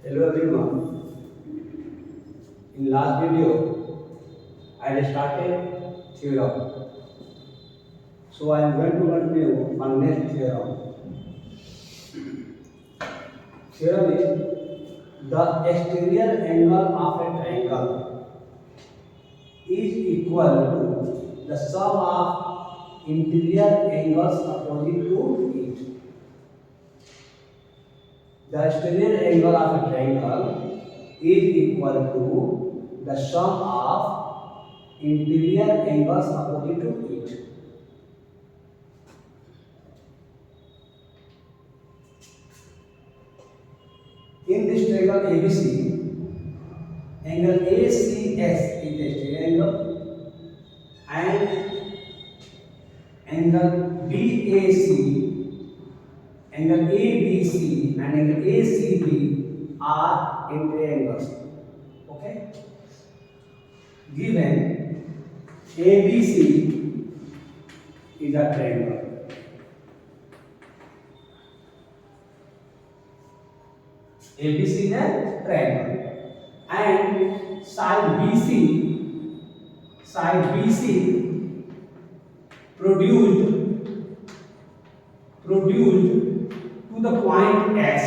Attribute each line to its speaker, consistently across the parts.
Speaker 1: Hello everyone. In last video, I had started theorem. So I am going to continue on next theorem. Theorem is the exterior angle of a triangle is equal to the sum of interior angles opposite to it. The exterior angle of a triangle is equal to the sum of interior angles opposite to it. In this triangle ABC, angle ACS is the exterior angle and angle BAC, angle ABC and angle ACB are interior angles. Okay? Given ABC is a triangle. ABC is a triangle and side BC produced to the point S,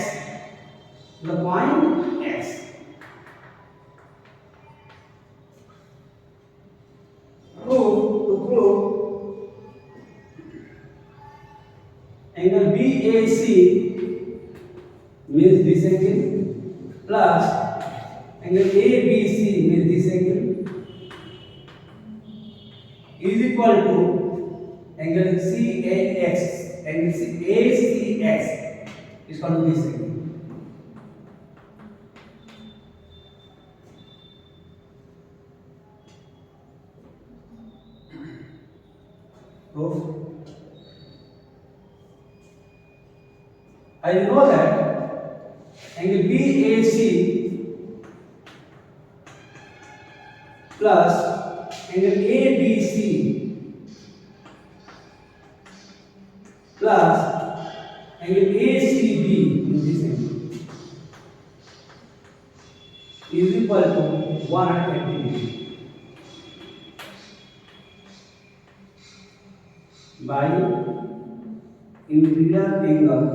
Speaker 1: prove angle BAC means this angle plus angle ABC means this angle is equal to angle CAX, angle ACX is equal to this angle. Proof. I know that angle BAC plus angle ABC plus angle ACB in this angle is equal to 180 degree by interior angle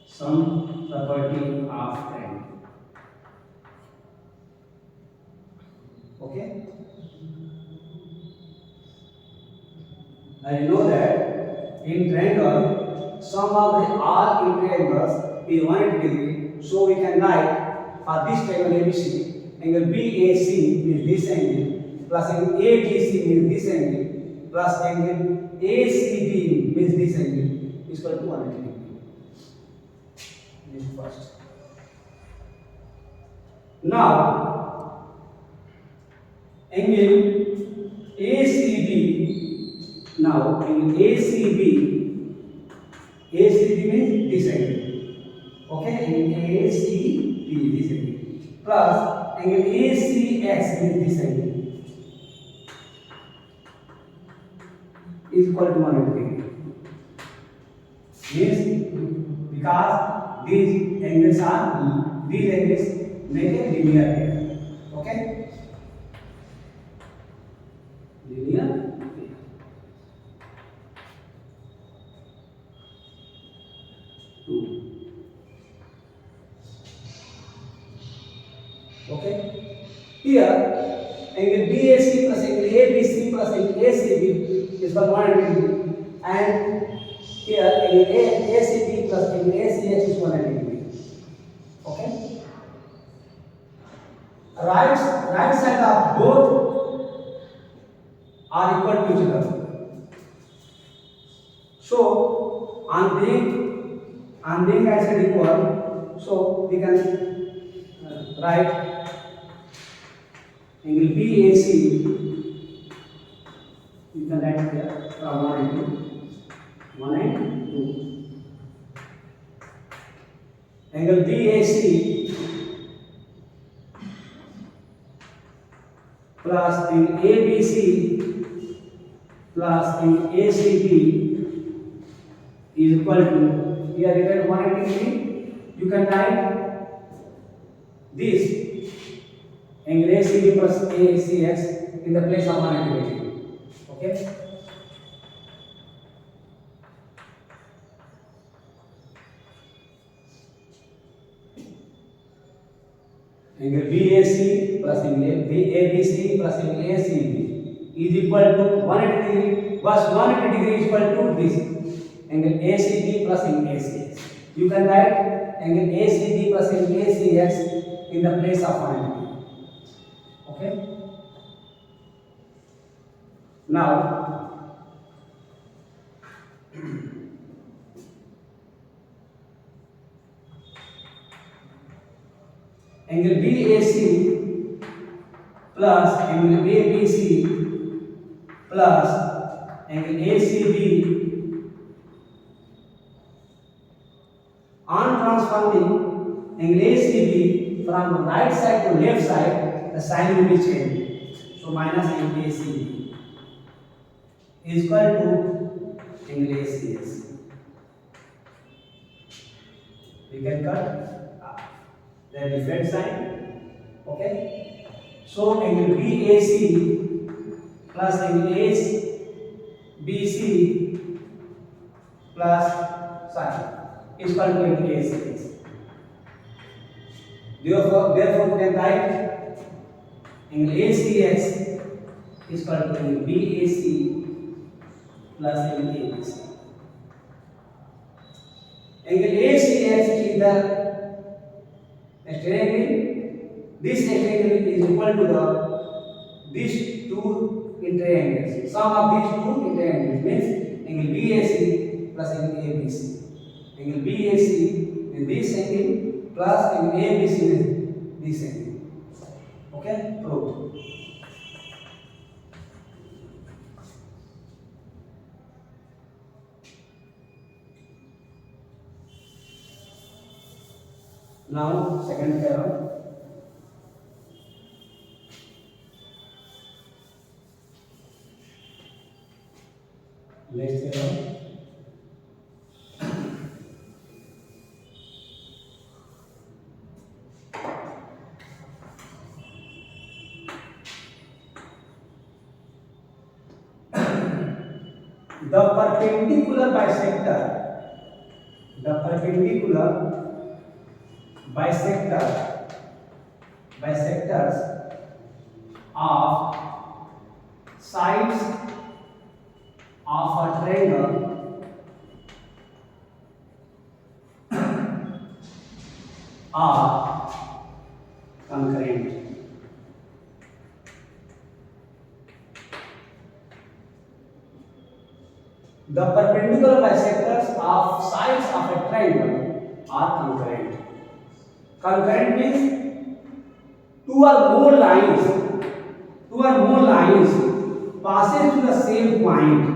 Speaker 1: some property of triangle. Okay? I know that in triangle, sum of the all interior angles is 180 degree. So we can write for this triangle ABC, angle BAC means this angle, plus angle ABC means this angle, plus angle ACB means this angle is equal to 180 degree. This first. Now, angle ACB. Now, angle ACB means this angle. Okay, angle ACB this angle. Plus angle ACX means this angle is equal to 180 degree. Means because these angles make a linear pair. Okay? Linear pair. Two. Okay? Here, angle BAC plus angle ABC plus angle ACB is 180 degree, and here angle ACB plus angle ACX is 180 degree. Okay? Right side of both are equal to each other. So on being right side equal, so we can write angle BAC. You can write here from 1 and 2. Angle BAC plus angle ABC plus angle ACB is equal to here written 180 degree. You can write this angle ACB plus ACX in the place of 180 degree. Okay. Angle BAC plus angle ABC plus angle ACB is equal to 180 degree. Was 180 degree is equal to this angle ACB plus angle ACX. You can write angle ACB plus angle ACX in the place of 180 degree. Okay. Now angle BAC plus angle ABC plus angle ACB on transforming angle ACB from right side to left side, the sign will be changed. So minus angle ACB is equal to angle ACS. We can cut the different sign. Okay. So angle BAC plus angle BC plus is equal to angle ACS. Therefore, we can write angle ACX is equal to angle BAC plus angle ABC. Angle ACX is the triangle. This triangle is equal to these two triangles. Sum of these two triangles means angle BAC plus angle ABC. Angle BAC is this angle plus angle ABC is this angle. Okay, prove. Now second theorem. Next theorem. The perpendicular bisectors of sides of a triangle are concurrent. The perpendicular bisectors of sides of a triangle are concurrent. Concurrent means two or more lines passes to the same point.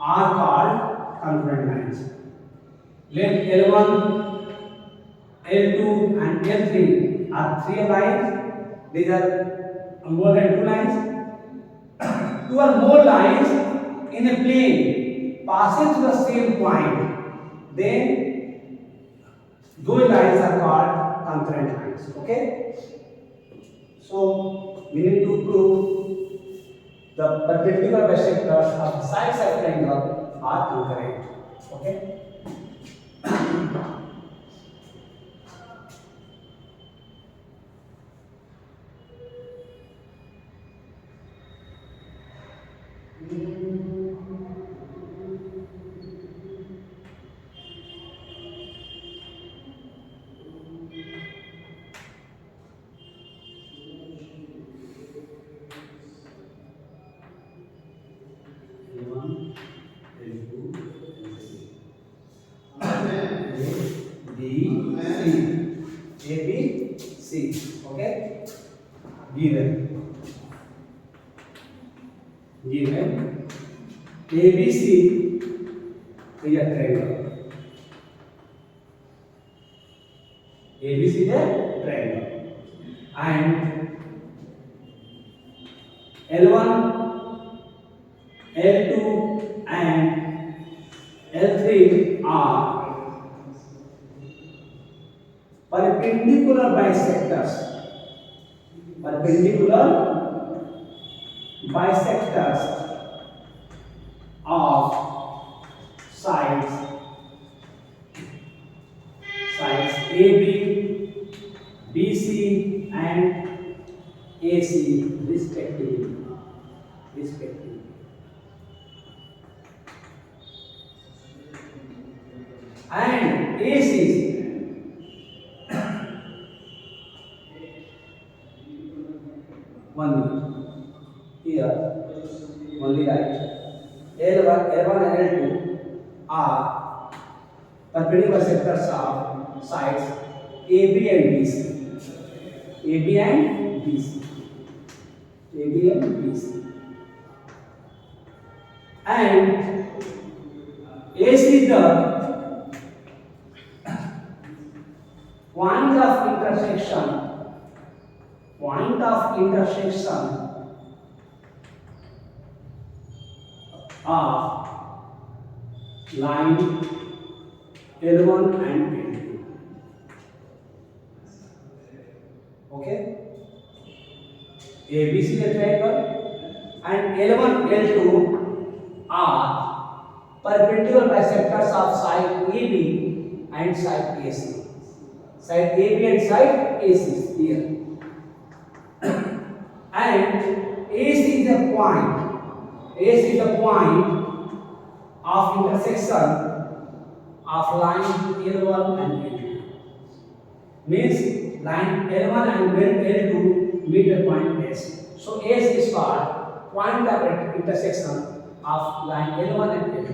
Speaker 1: Are called concurrent lines. Let L1, L2 and L3 are three lines. These are more than two lines. Two or more lines in a plane passes to the same point. Then those lines are called concurrent lines. Okay. So we need to prove the perpendicular bisectors of sides of triangle are concurrent. Okay. ABC. Okay. Given ABC is a triangle. ABC is a triangle, and L1, L2 and L3 are perpendicular bisectors. Perpendicular bisectors of sides AB, BC and AC respectively. And AC one minute. Here only right. L1 and L2 are perpendicular sectors of sides AB and BC. AB and BC. AB and BC. And AC is the point of intersection of line L1 and L2. Okay? ABC is a triangle and L1 L2 are perpendicular bisectors of side AB and side AC. Side AB and side AC here. And AC is a point. AC is a point of intersection of line L1 and L2. Means line L1 and L2 meet the point S. So S is called point of intersection of line L1 and L2.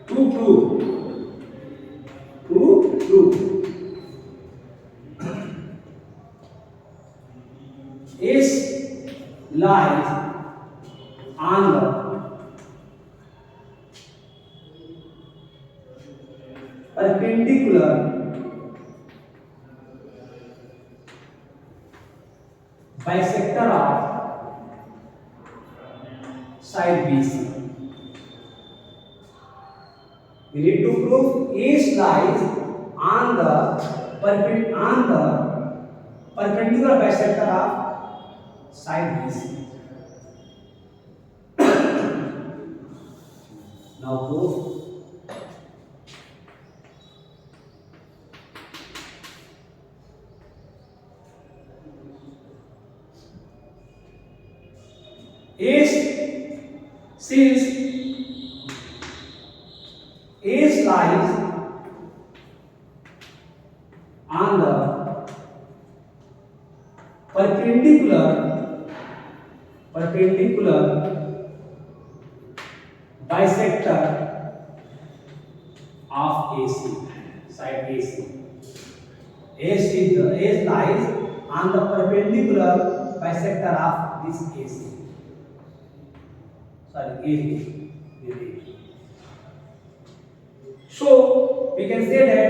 Speaker 1: To prove S lies on the perpendicular bisector of side BC. We need to prove S lies on the perpendicular bisector of side BC. Now prove. Since S lies on the perpendicular bisector of AC, side AC. S lies on the perpendicular bisector of this AC. Sorry, AC. So we can say that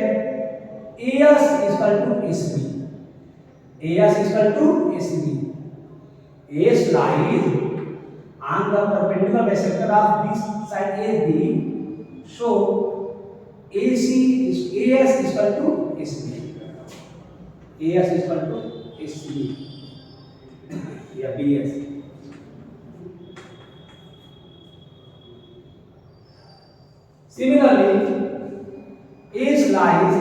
Speaker 1: AS is equal to SB. AS is equal to SB. AS lies on the perpendicular bisector of this side AB. So AC is AS is equal to SB. AS is equal to SB. Yeah, BS. Similarly, AS lies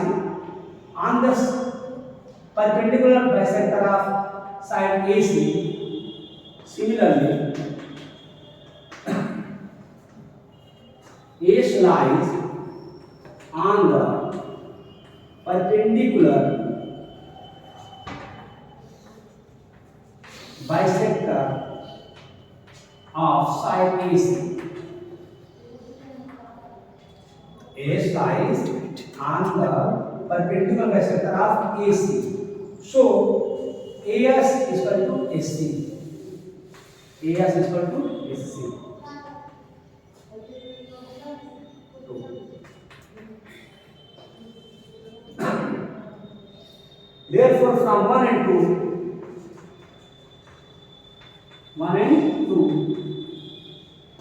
Speaker 1: on the perpendicular bisector of side AC. Similarly, AS lies on the perpendicular bisector of side AC. AS lies on the perpendicular bisector of AC. So AS is equal to SC. AS is equal to SC. Therefore, from 1 and 2, 1 and 2,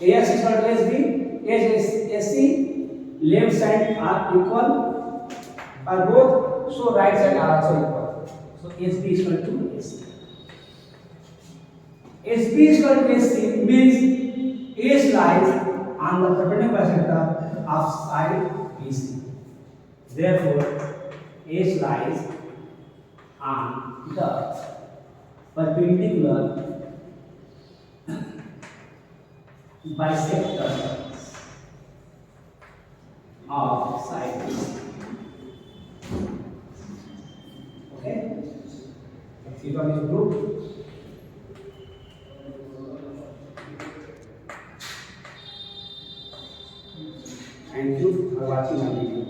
Speaker 1: AS is equal to SB, AC, left side are equal, are both, so right side are also equal. So SB is equal to AC. SB is equal to AC means AS lies on the perpendicular sector of side BC. Therefore, AS lies on the perpendicular bisector of side BC. Okay? Theta is proved. Thank you for watching my video.